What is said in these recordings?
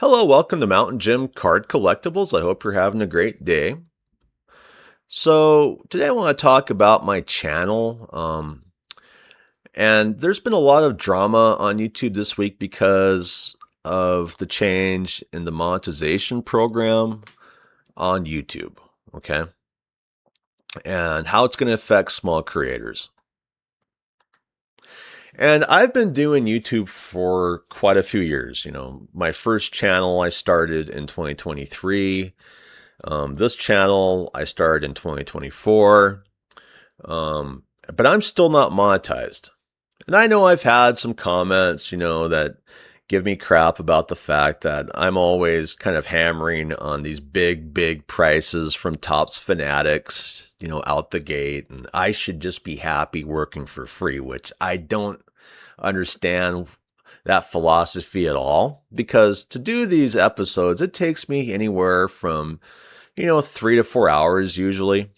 Hello, welcome to Mountain Gym Card Collectibles. I hope you're having a great day. So, today I want to talk about my channel. And there's been a lot of drama on YouTube this week because of the change in the monetization program on YouTube, okay? And how it's going to affect small creators. And I've been doing YouTube for quite a few years. My first channel I started in 2023. This channel I started in 2024, but I'm still not monetized. And I know I've had some comments, that give me crap about the fact that I'm always kind of hammering on these big prices from Topps Fanatics, out the gate. And I should just be happy working for free, which I don't understand that philosophy at all. Because to do these episodes, it takes me anywhere from 3 to 4 hours usually.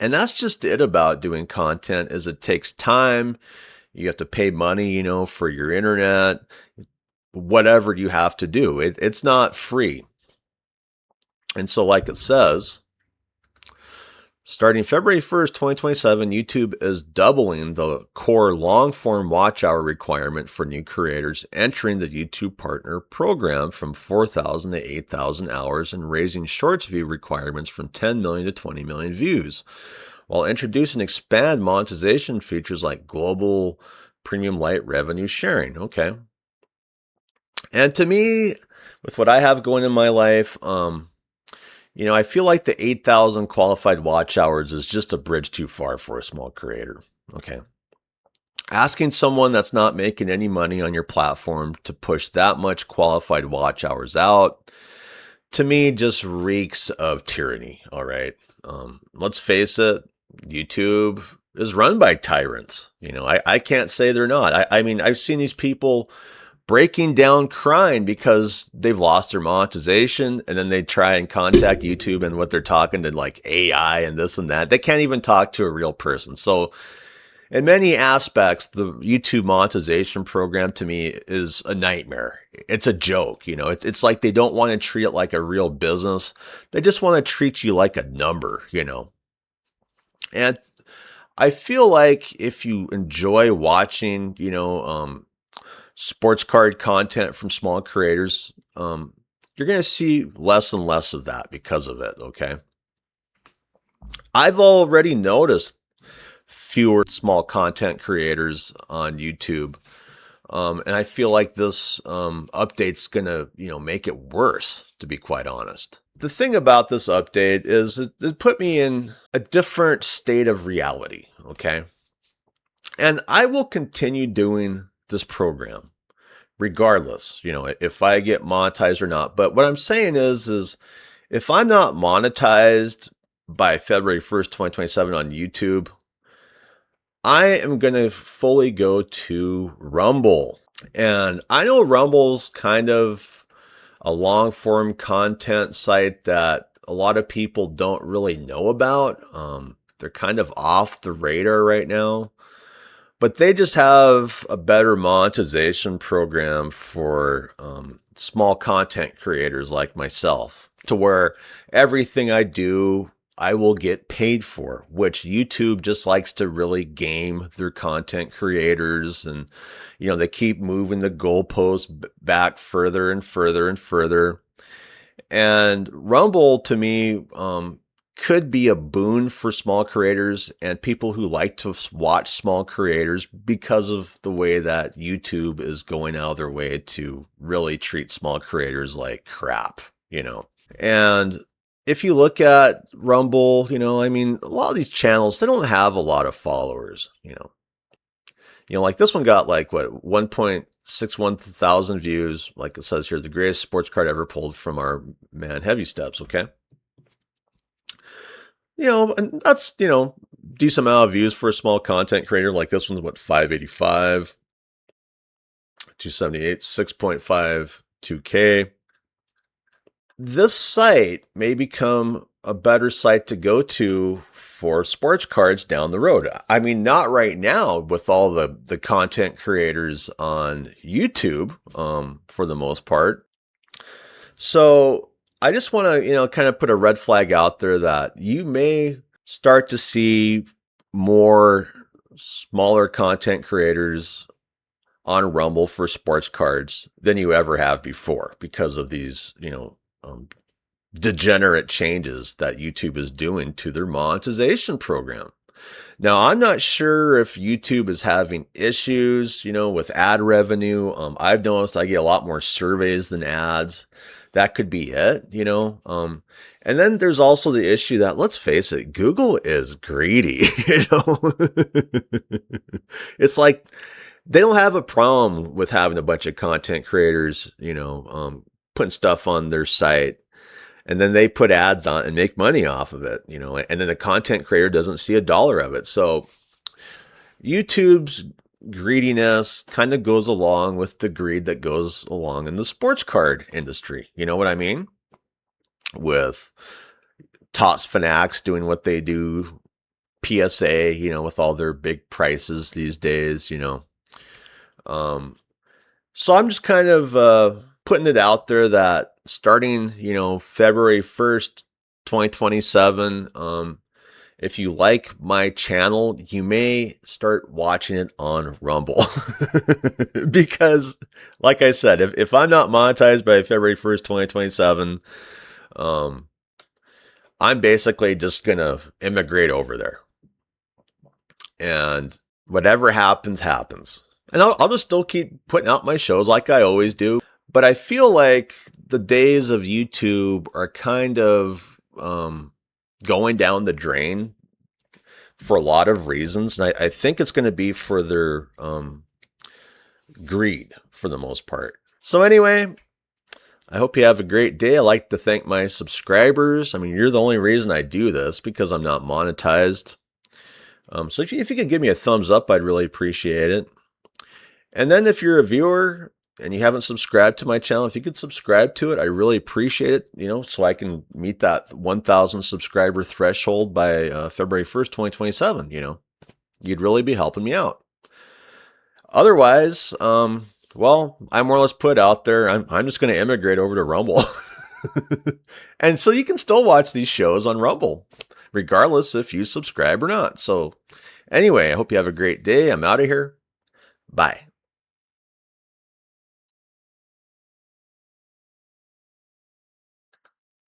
And that's just it about doing content is it takes time. You have to pay money, for your internet, whatever you have to do. It's not free. And so like it says, starting February 1st, 2027, YouTube is doubling the core long-form watch hour requirement for new creators entering the YouTube Partner Program from 4,000 to 8,000 hours and raising Shorts view requirements from 10 million to 20 million views, while introducing expanded monetization features like global premium light revenue sharing. Okay. And to me, with what I have going in my life, I feel like the 8,000 qualified watch hours is just a bridge too far for a small creator. Okay. Asking someone that's not making any money on your platform to push that much qualified watch hours out, to me, just reeks of tyranny. All right. Let's face it, YouTube is run by tyrants. I can't say they're not. I mean, I've seen these people breaking down crying because they've lost their monetization, and then they try and contact YouTube, and what they're talking to like AI and this and that. They can't even talk to a real person. So in many aspects, the YouTube monetization program to me is a nightmare. It's a joke. It's like they don't want to treat it like a real business. They just want to treat you like a number, And I feel like if you enjoy watching, sports card content from small creators, you're going to see less and less of that because of it. Okay. I've already noticed fewer small content creators on YouTube. And I feel like this update's going to, make it worse, to be quite honest. The thing about this update is it put me in a different state of reality. Okay. And I will continue doing this program regardless, if I get monetized or not. But what I'm saying is if I'm not monetized by February 1st, 2027 on YouTube, I am going to fully go to Rumble. And I know Rumble's kind of a long form content site that a lot of people don't really know about. They're kind of off the radar right now. But they just have a better monetization program for small content creators like myself, to where everything I do, I will get paid for, which YouTube just likes to really game their content creators. And, they keep moving the goalposts back further and further and further. And Rumble, to me, could be a boon for small creators and people who like to watch small creators, because of the way that YouTube is going out of their way to really treat small creators like crap, And if you look at Rumble, I mean, a lot of these channels, they don't have a lot of followers, like this one got like 1.61 thousand views. Like it says here, the greatest sports card ever pulled from our man Heavy Steps. Okay. And that's, decent amount of views for a small content creator. Like this one's 585, 278, 6.52K. This site may become a better site to go to for sports cards down the road. I mean, not right now with all the content creators on YouTube, for the most part. So I just want to, kind of put a red flag out there that you may start to see more smaller content creators on Rumble for sports cards than you ever have before because of these, degenerate changes that YouTube is doing to their monetization program. Now, I'm not sure if YouTube is having issues, with ad revenue. I've noticed I get a lot more surveys than ads. That could be it. And then there's also the issue that, let's face it, Google is greedy. It's like they don't have a problem with having a bunch of content creators, putting stuff on their site, and then they put ads on and make money off of it, and then the content creator doesn't see a dollar of it. So YouTube's greediness kind of goes along with the greed that goes along in the sports card industry. You know what I mean? With Tots Fanatics doing what they do, PSA, with all their big prices these days, So I'm just kind of putting it out there that starting, February 1st, 2027, if you like my channel, you may start watching it on Rumble. Because, like I said, if I'm not monetized by February 1st, 2027, I'm basically just going to immigrate over there. And whatever happens, happens. And I'll just still keep putting out my shows like I always do. But I feel like the days of YouTube are kind of going down the drain for a lot of reasons. And I think it's going to be for their greed for the most part. So anyway, I hope you have a great day. I'd like to thank my subscribers. I mean, you're the only reason I do this because I'm not monetized. So if you could give me a thumbs up, I'd really appreciate it. And then if you're a viewer and you haven't subscribed to my channel, if you could subscribe to it, I really appreciate it, so I can meet that 1,000 subscriber threshold by February 1st, 2027, You'd really be helping me out. Otherwise, well, I more or less put out there, I'm just going to immigrate over to Rumble. And so you can still watch these shows on Rumble, regardless if you subscribe or not. So anyway, I hope you have a great day. I'm out of here. Bye.